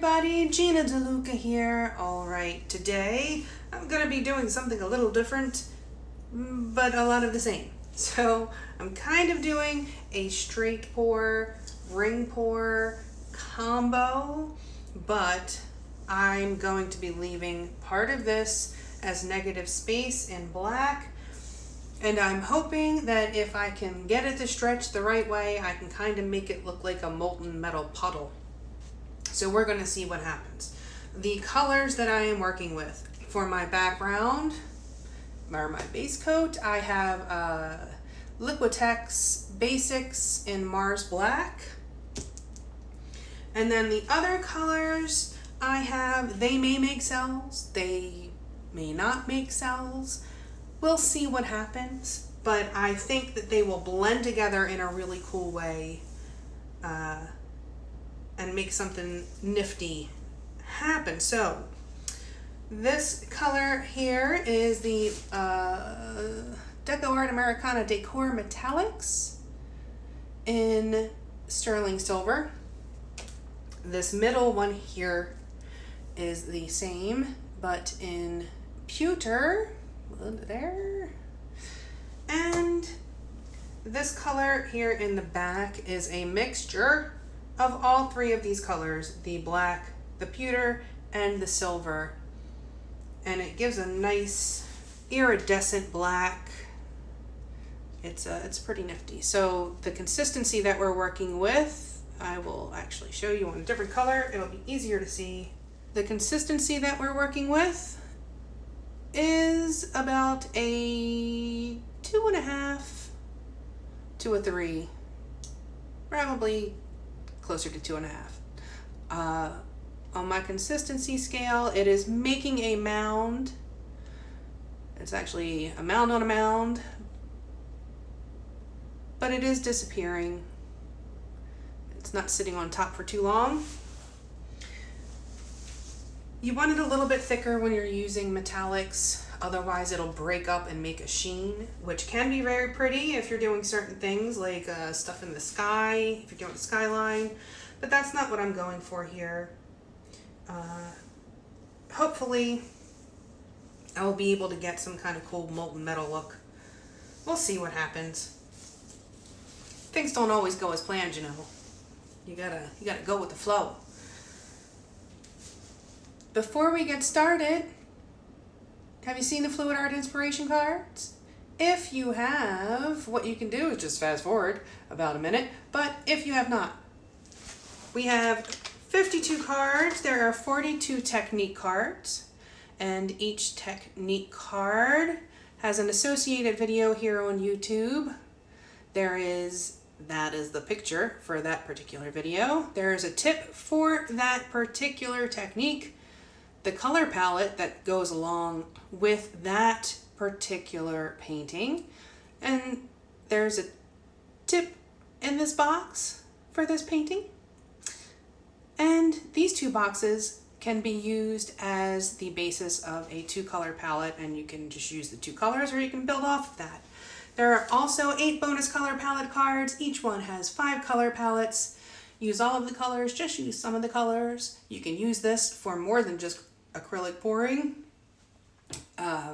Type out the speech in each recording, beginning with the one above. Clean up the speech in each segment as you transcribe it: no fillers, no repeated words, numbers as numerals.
everybody, Gina DeLuca here. Alright, today I'm going to be doing something a little different, but a lot of the same. So I'm kind of doing a straight pour, ring pour combo, but I'm going to be leaving part of this as negative space in black. And I'm hoping that if I can get it to stretch the right way, I can kind of make it look like a molten metal puddle. So we're going to see what happens. The colors that I am working with for my background, or my base coat, I have Liquitex Basics in Mars Black. And then the other colors I have, they may make cells, they may not make cells. We'll see what happens, but I think that they will blend together in a really cool way and make something nifty happen. So this color here is the DecoArt Americana Decor Metallics in Sterling Silver. This middle one here is the same, but in Pewter. There. And this color here in the back is a mixture of all three of these colors, the black, the pewter, and the silver. And it gives a nice iridescent black. It's pretty nifty. So the consistency that we're working with, I will actually show you on a different color. It'll be easier to see. The consistency that we're working with is about a 2.5 to a 3, probably closer to 2.5. On my consistency scale, it is making a mound. It's actually a mound on a mound, but it is disappearing. It's not sitting on top for too long. You want it a little bit thicker when you're using metallics, otherwise it'll break up and make a sheen, which can be very pretty if you're doing certain things like stuff in the sky, if you're doing a skyline, but that's not what I'm going for here. Hopefully I will be able to get some kind of cool molten metal look. We'll see what happens. Things don't always go as planned, you know. You gotta go with the flow. Before we get started, have you seen the Fluid Art inspiration cards? If you have, what you can do is just fast forward about a minute, but if you have not, we have 52 cards. There are 42 technique cards, and each technique card has an associated video here on YouTube. That is the picture for that particular video. There is a tip for that particular technique, the color palette that goes along with that particular painting, and there's a tip in this box for this painting. And these two boxes can be used as the basis of a 2-color palette, and you can just use the 2 colors or you can build off of that. There are also 8 bonus color palette cards. Each one has 5 color palettes. Use all of the colors, just use some of the colors. You can use this for more than just acrylic pouring.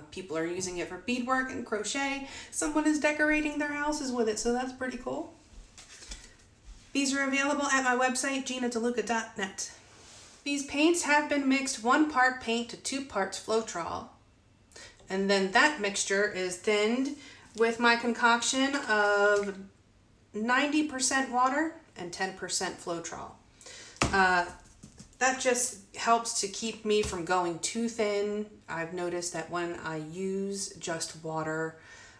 People are using it for beadwork and crochet. Someone is decorating their houses with it, so that's pretty cool. These are available at my website, ginadeluca.net. These paints have been mixed 1 part paint to 2 parts Floetrol. And then that mixture is thinned with my concoction of 90% water and 10% Floetrol. That just helps to keep me from going too thin. I've noticed that when I use just water,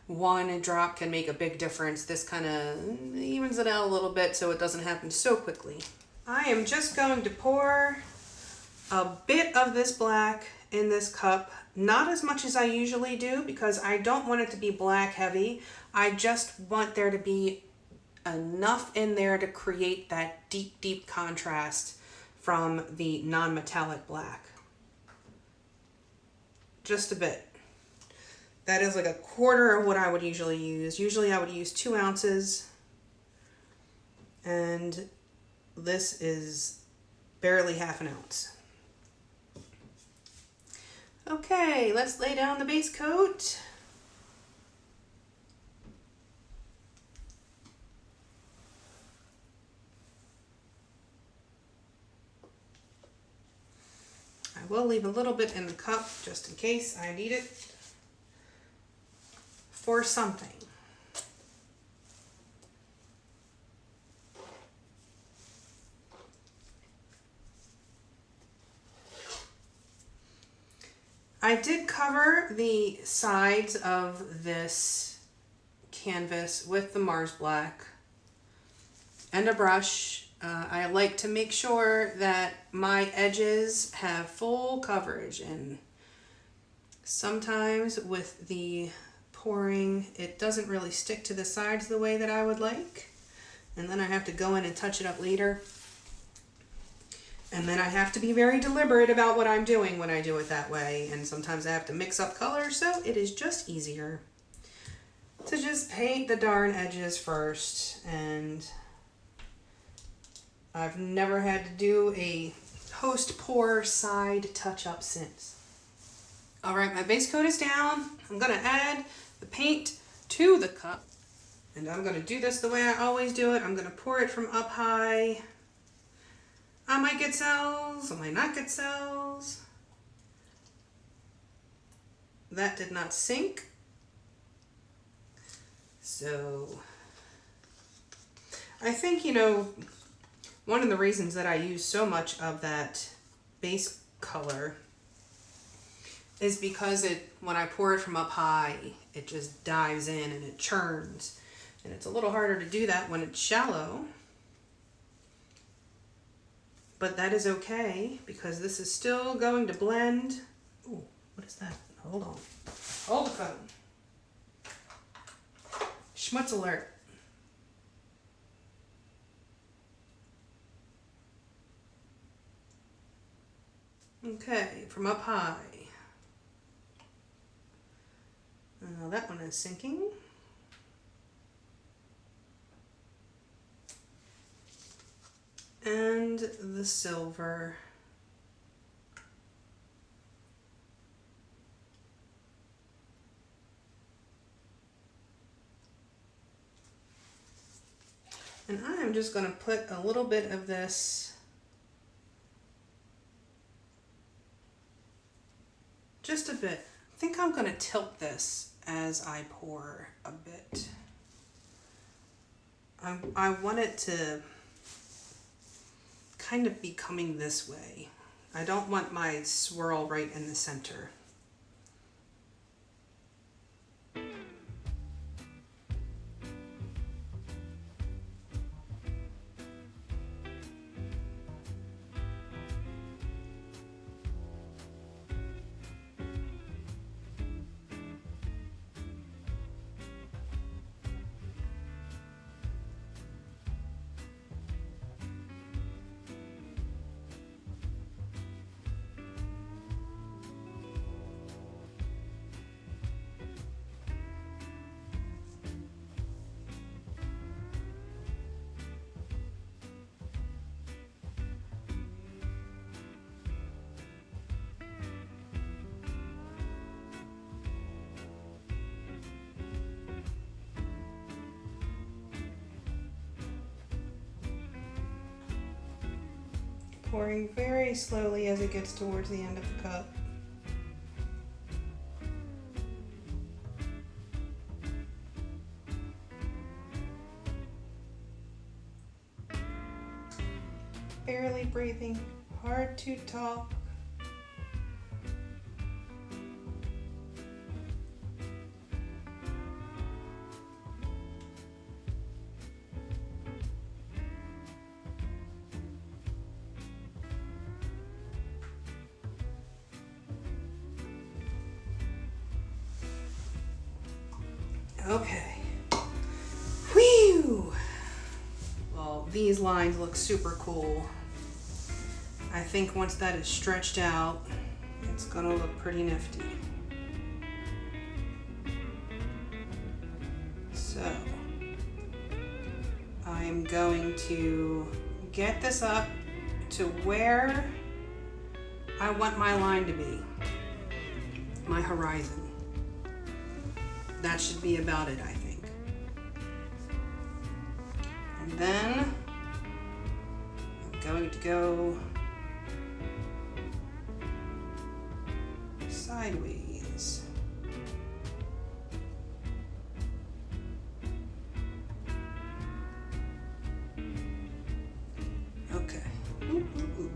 1 drop can make a big difference. This kind of evens it out a little bit so it doesn't happen so quickly. I am just going to pour a bit of this black in this cup, not as much as I usually do because I don't want it to be black heavy. I just want there to be enough in there to create that deep, deep contrast from the non-metallic black. Just a bit. That is like a quarter of what I would usually use. Usually I would use 2 ounces, and this is barely half an ounce. Okay, let's lay down the base coat. I will leave a little bit in the cup just in case I need it for something. I did cover the sides of this canvas with the Mars Black and a brush. I like to make sure that my edges have full coverage, and sometimes with the pouring it doesn't really stick to the sides the way that I would like, and then I have to go in and touch it up later. And then I have to be very deliberate about what I'm doing when I do it that way. And sometimes I have to mix up colors, so it is just easier to just paint the darn edges first. And I've never had to do a post-pour side touch-up since. All right, my base coat is down. I'm gonna add the paint to the cup. And I'm gonna do this the way I always do it. I'm gonna pour it from up high. I might get cells, I might not get cells. That did not sink. So I think, you know, one of the reasons that I use so much of that base color is because when I pour it from up high, it just dives in and it churns. And it's a little harder to do that when it's shallow. But that is okay, because this is still going to blend. Ooh, what is that? Hold on. Hold the phone. Schmutz alert. Okay, from up high. That one is sinking. And the silver. And I am just going to put a little bit of this just a bit. I think I'm going to tilt this as I pour a bit. I want it to kind of be coming this way. I don't want my swirl right in the center. Pouring very slowly as it gets towards the end of the cup. Barely breathing, hard to talk. Okay. Whew! Well, these lines look super cool. I think once that is stretched out, it's gonna look pretty nifty. So, I'm going to get this up to where I want my line to be, my horizon. That should be about it, I think. And then I'm going to go sideways. Okay. Oop, oop, oop.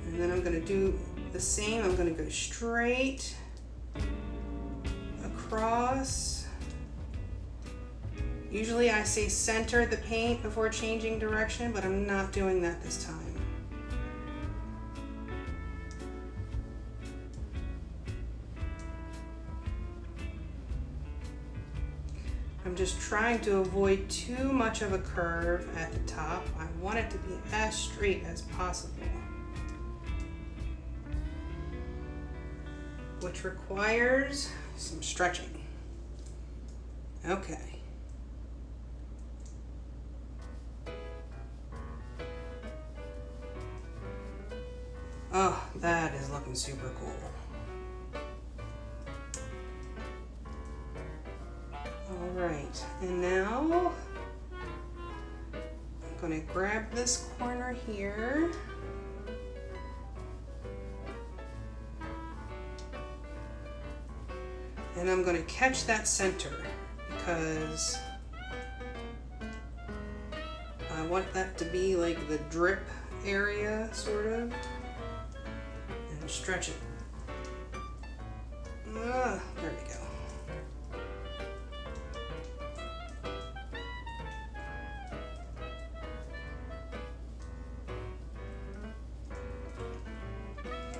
And then I'm going to do the same. I'm going to go straight across. Usually I say center the paint before changing direction, but I'm not doing that this time. I'm just trying to avoid too much of a curve at the top. I want it to be as straight as possible, which requires some stretching. Okay. Oh, that is looking super cool. All right, and now I'm going to grab this corner here. And I'm going to catch that center because I want that to be like the drip area, sort of, and stretch it. There we go.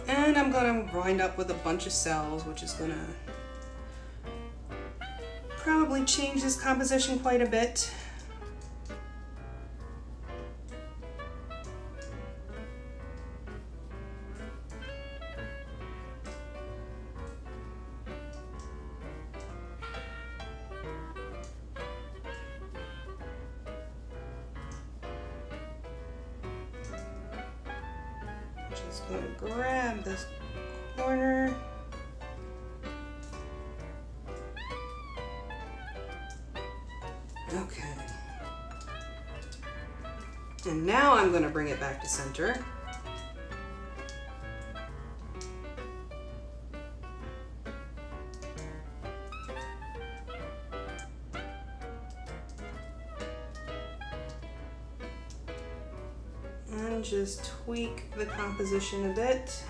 And I'm going to wind up with a bunch of cells, which is going to probably change this composition quite a bit. Just going to grab this corner. Okay. And now I'm going to bring it back to center. And just tweak the composition a bit.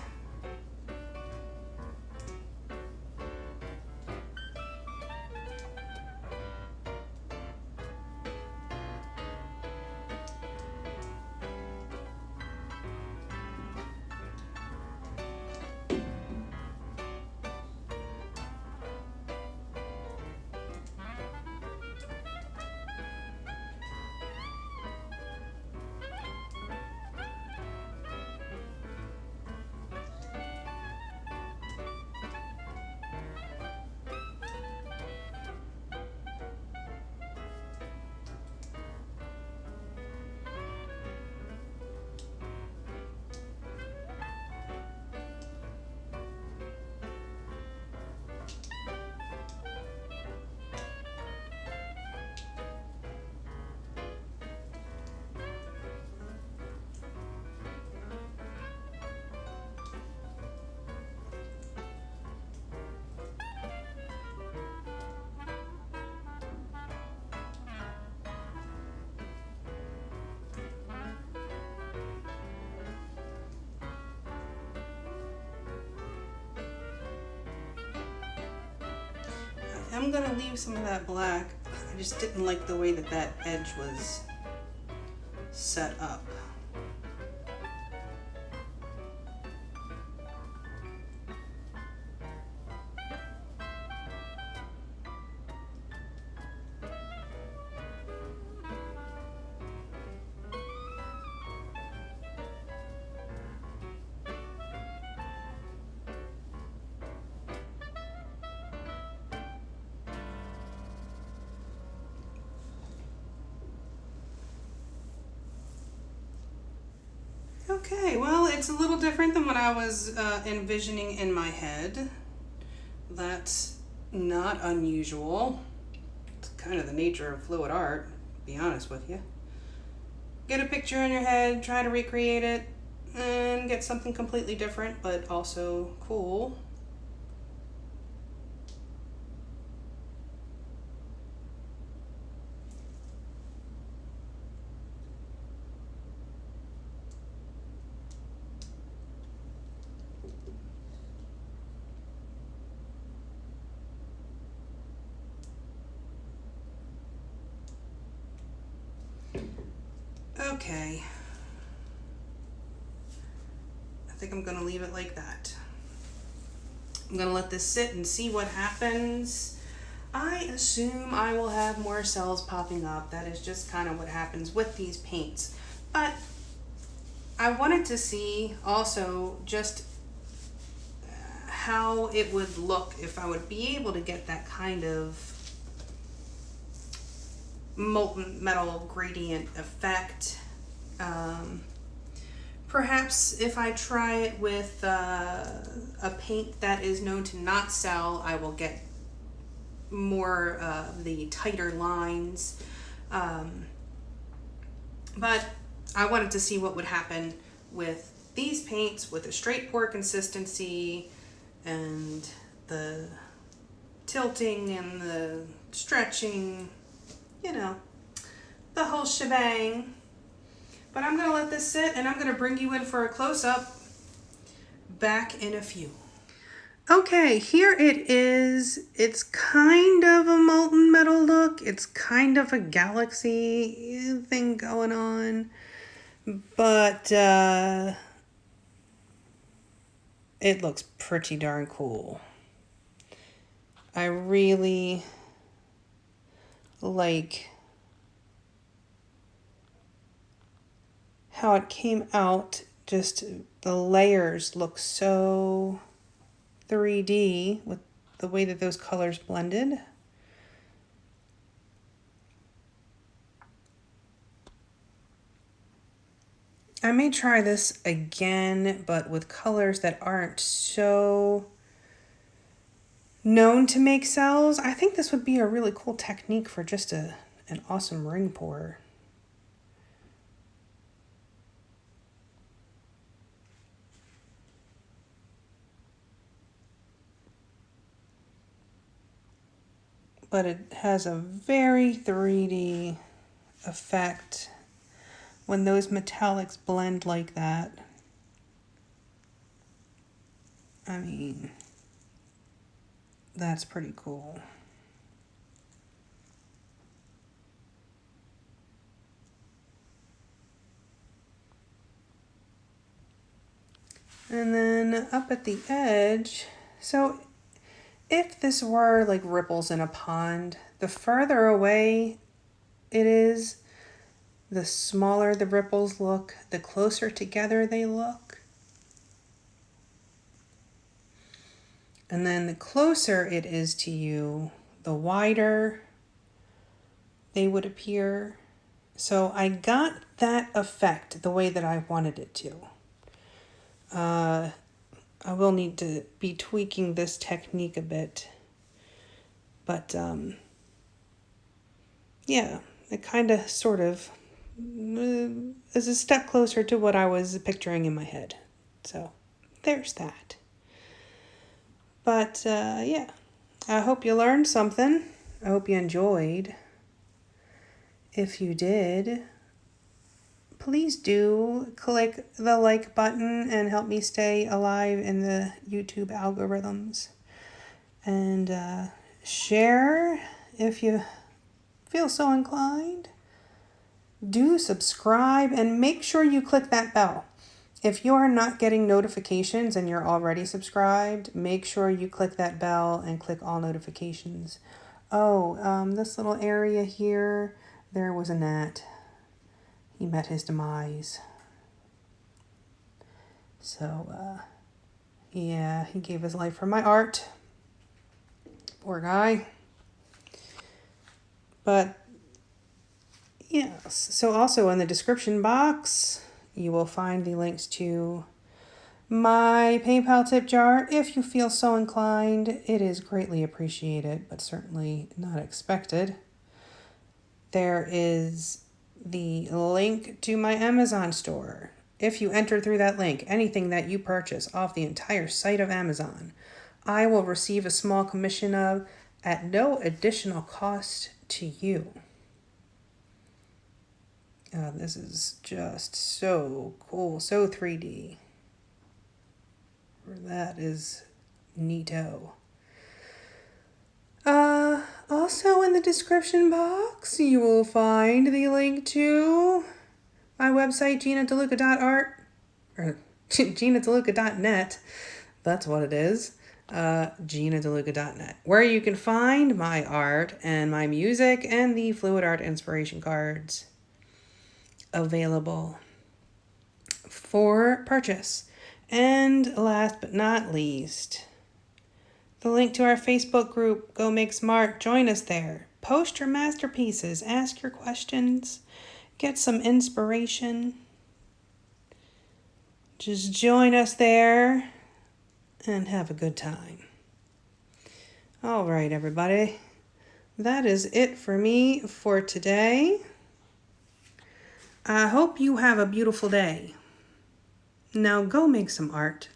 I'm gonna leave some of that black. I just didn't like the way that that edge was set up. Okay, well, it's a little different than what I was envisioning in my head. That's not unusual. It's kind of the nature of fluid art, to be honest with you. Get a picture in your head, try to recreate it, and get something completely different, but also cool. Okay. I think I'm gonna leave it like that. I'm gonna let this sit and see what happens. I assume I will have more cells popping up. That is just kind of what happens with these paints. But I wanted to see also just how it would look if I would be able to get that kind of molten metal gradient effect. Perhaps if I try it with a paint that is known to not sell, I will get more of the tighter lines. But I wanted to see what would happen with these paints with a straight pour consistency and the tilting and the stretching, you know, the whole shebang. But I'm going to let this sit and I'm going to bring you in for a close-up back in a few. Okay, here it is. It's kind of a molten metal look. It's kind of a galaxy thing going on. But it looks pretty darn cool. I really like how it came out. Just the layers look so 3D with the way that those colors blended. I may try this again, but with colors that aren't so known to make cells. I think this would be a really cool technique for just an awesome ring pour. But it has a very 3D effect when those metallics blend like that. I mean, that's pretty cool. And then up at the edge, so if this were like ripples in a pond, the further away it is, the smaller the ripples look, the closer together they look. And then the closer it is to you, the wider they would appear. So I got that effect the way that I wanted it to. I will need to be tweaking this technique a bit. But yeah, it kind of sort of is a step closer to what I was picturing in my head. So there's that. But yeah, I hope you learned something. I hope you enjoyed. If you did, please do click the like button and help me stay alive in the YouTube algorithms. And share if you feel so inclined. Do subscribe and make sure you click that bell. If you are not getting notifications and you're already subscribed, make sure you click that bell and click all notifications. Oh, this little area here, there was a gnat. He met his demise. So, yeah, he gave his life for my art. Poor guy. But, yes, so also in the description box, You will find the links to my PayPal tip jar if you feel so inclined. It is greatly appreciated, but certainly not expected. There is the link to my Amazon store. If you enter through that link, anything that you purchase off the entire site of Amazon, I will receive a small commission of at no additional cost to you. This is just so cool, so 3D. That is neato. Also in the description box, you will find the link to my website, GinaDeLuca.art, or GinaDeLuca.net. That's what it is. GinaDeLuca.net, where you can find my art and my music and the fluid art inspiration cards available for purchase. And last but not least, the link to our Facebook group, Go Make Smart. Join us there. Post your masterpieces, ask your questions, get some inspiration. Just join us there and have a good time. All right, everybody. That is it for me for today. I hope you have a beautiful day. Now go make some art.